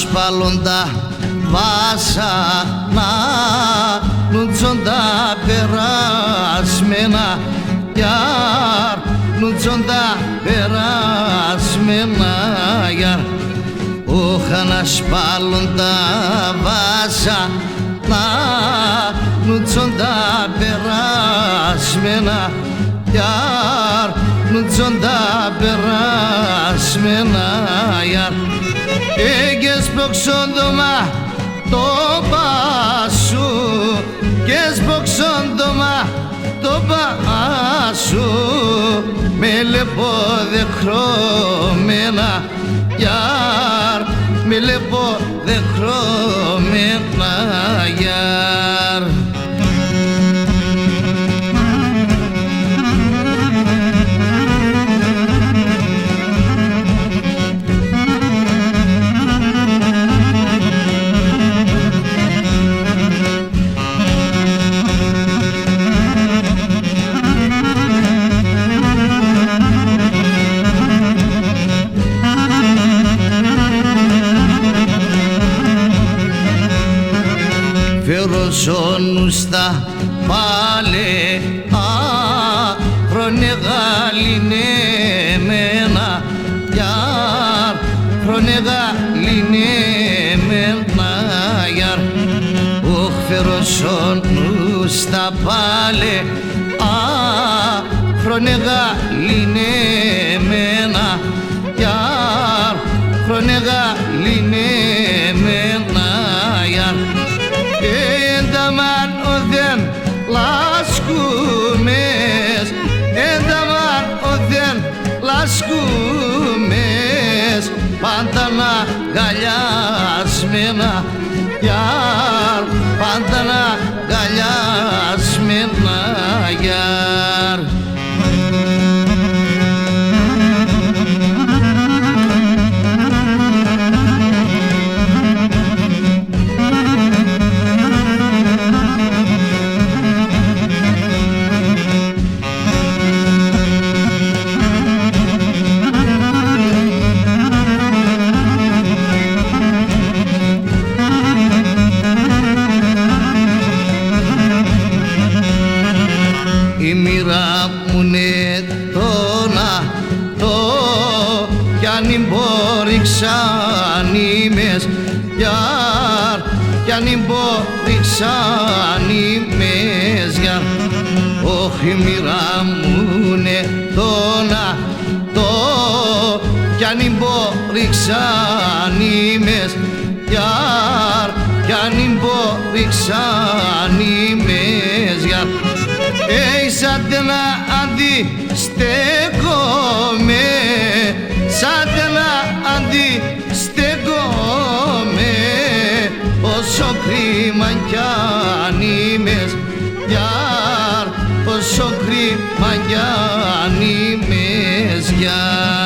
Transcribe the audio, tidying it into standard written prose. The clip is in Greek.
ανασπάλλοντα βάσανα νουτσόντα περασμένα γιαρ, νουτσόντα περασμένα γιαρ. Όχ ανασπάλλοντα βάσανα νουτσόντα περασμένα γιαρ, νουτσόντα περασμένα γιαρ. Και σποξόντομα το πάσου, και σποξόντομα το πάσου, με λεποδεχρώμενα γιαρ, με λεποδεχρώμενα γιαρ. Φεροσόνους στα πάλε χρόνε γαλινέμενα γιαρ, χρόνε γαλινέμενα γιαρ. Όχ φεροσόνους στα πάλε χρόνε γαλινέμενα γιαρ, χρόνε γαλινέμενα γιαρ. Ένταμαν οδεν λάσκουμες, ένταμαν οδεν λάσκουμες, πάντα να γαλιάσμενα γιαρ, πάντα να γαλιάσμενα γιαρ. Η μοίρα μου είναι τόνα το κι αν μπορεί ξανήμες γιαρ, κι αν μπορεί ξανήμες γιαρ. Όχ η μοίρα μου είναι τόνα το κι αν μπορεί ξανήμες γιαρ, κι αν μπορεί ξανήμες γιαρ. Σαν να αντιστέκομαι, σαν να αντιστέκομαι, όσο κρίμα κι αν είμαι γιαρ, όσο κρίμα κι αν είμαι γιαρ.